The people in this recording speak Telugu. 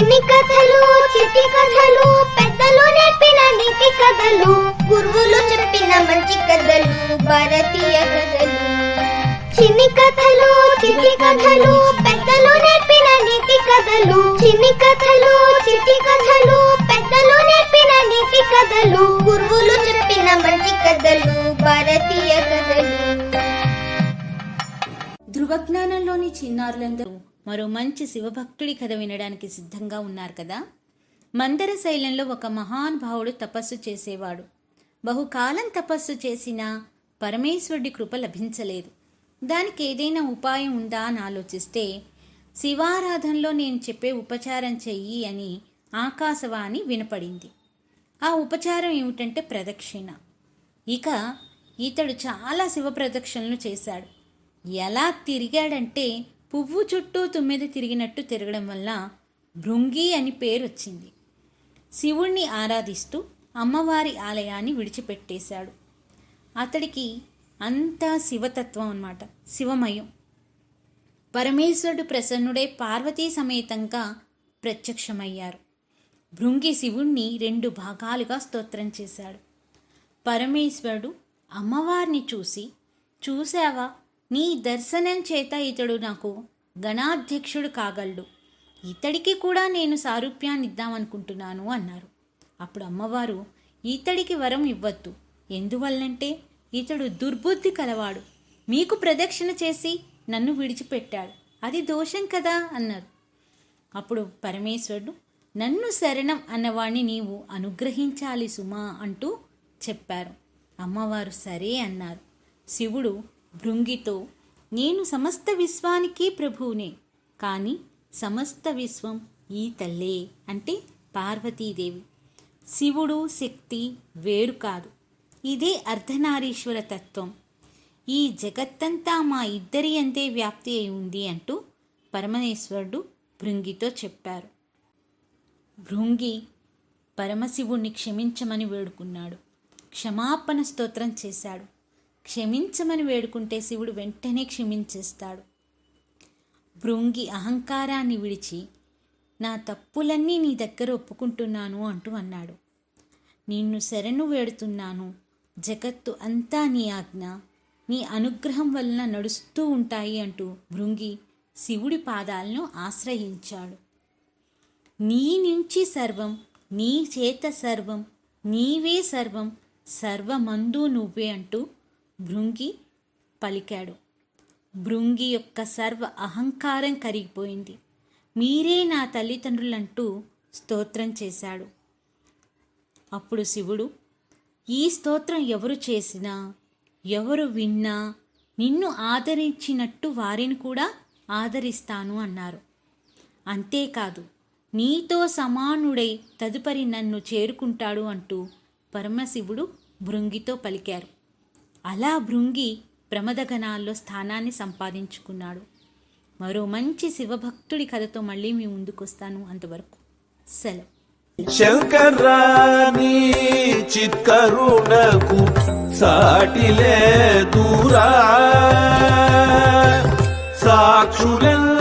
చిన్ని కథలు చిట్టి కథలు పెద్దలు నేర్పిన నీతి కథలు గురువులు చెప్పిన మంచి కథలు భారతీయ కథలు. చిన్ని కథలు చిట్టి కథలు పెద్దలు నేర్పిన నీతి కథలు చిన్ని కథలు చిట్టి కథలు పెద్దలు నేర్పిన నీతి కథలు గురువులు చెప్పిన మంచి కథలు భారతీయ కథలు. ధృవజ్ఞానంలోని చిన్నారులందరూ మరో మంచి శివభక్తుడి కథ వినడానికి సిద్ధంగా ఉన్నారు కదా. మందర శైలంలో ఒక మహానుభావుడు తపస్సు చేసేవాడు. బహుకాలం తపస్సు చేసినా పరమేశ్వరుడి కృప లభించలేదు. దానికి ఏదైనా ఉపాయం ఉందా అని ఆలోచిస్తే, శివారాధనలో నేను చెప్పే ఉపచారం చెయ్యి అని ఆకాశవాణి వినపడింది. ఆ ఉపచారం ఏమిటంటే ప్రదక్షిణ. ఇక ఇతడు చాలా శివ ప్రదక్షిణలు చేశాడు. ఎలా తిరిగాడంటే పువ్వు చుట్టూ 9 తిరిగినట్టు తిరగడం వల్ల భృంగి అని పేరు వచ్చింది. శివుణ్ణి ఆరాధిస్తూ అమ్మవారి ఆలయాన్ని విడిచిపెట్టేశాడు. అతడికి అంతా శివతత్వం అన్నమాట, శివమయం. పరమేశ్వరుడు ప్రసన్నుడై పార్వతీ సమేతంగా ప్రత్యక్షమయ్యారు. భృంగి శివుణ్ణి 2 భాగాలుగా స్తోత్రం చేశాడు. పరమేశ్వరుడు అమ్మవారిని చూశావా, నీ దర్శనం చేత ఇతడు నాకు గణాధ్యక్షుడు కాగలడు, ఇతడికి కూడా నేను సారూప్యాన్ని ఇద్దామనుకుంటున్నాను అన్నారు. అప్పుడు అమ్మవారు, ఇతడికి వరం ఇవ్వద్దు, ఎందువల్లంటే ఇతడు దుర్బుద్ధి కలవాడు, మీకు ప్రదక్షిణ చేసి నన్ను విడిచిపెట్టాడు, అది దోషం కదా అన్నారు. అప్పుడు పరమేశ్వరుడు, నన్ను శరణం అన్నవాణ్ణి నీవు అనుగ్రహించాలి సుమా అంటూ చెప్పారు. అమ్మవారు సరే అన్నారు. శివుడు భృంగితో, నేను సమస్త విశ్వానికి ప్రభువునే, కానీ సమస్త విశ్వం ఈ తల్లే అంటే పార్వతీదేవి. శివుడు శక్తి వేరు కాదు, ఇదే అర్ధనారీశ్వర తత్వం. ఈ జగత్తంతా మా ఇద్దరి అంతే వ్యాప్తి అయి ఉంది అంటూ పరమేశ్వరుడు భృంగితో చెప్పారు. భృంగి పరమశివుణ్ణి క్షమించమని వేడుకున్నాడు. క్షమాపణ స్తోత్రం చేశాడు. క్షమించమని వేడుకుంటే శివుడు వెంటనే క్షమించేస్తాడు. భృంగి అహంకారాన్ని విడిచి, నా తప్పులన్నీ నీ దగ్గర ఒప్పుకుంటున్నాను అంటూ అన్నాడు. నిన్ను శరణు వేడుతున్నాను, జగత్తు అంతా నీ ఆజ్ఞ, నీ అనుగ్రహం వలన నడుస్తూ ఉంటాయి అంటూ భృంగి శివుడి పాదాలను ఆశ్రయించాడు. నీ నుంచి సర్వం, నీ చేత సర్వం, నీవే సర్వం, సర్వమందు నువ్వే అంటూ భృంగి పలికాడు. భృంగి యొక్క సర్వ అహంకారం కరిగిపోయింది. మీరే నా తల్లిదండ్రులంటూ స్తోత్రం చేశాడు. అప్పుడు శివుడు, ఈ స్తోత్రం ఎవరు చేసినా, ఎవరు విన్నా నిన్ను ఆదరించినట్టు వారిని కూడా ఆదరిస్తాను అన్నారు. అంతేకాదు, నీతో సమానుడై తదుపరి నన్ను చేరుకుంటాడు అంటూ పరమశివుడు భృంగితో పలికారు. అలా భృంగి ప్రమదగణాల్లో స్థానాన్ని సంపాదించుకున్నాడు. మరో మంచి శివభక్తుడి కథతో మళ్ళీ మీ ముందుకొస్తాను. అంతవరకు సెలవు. శంకరాని చిత్కరుణకు సాటిలే దూరా సాక్షులెల్ల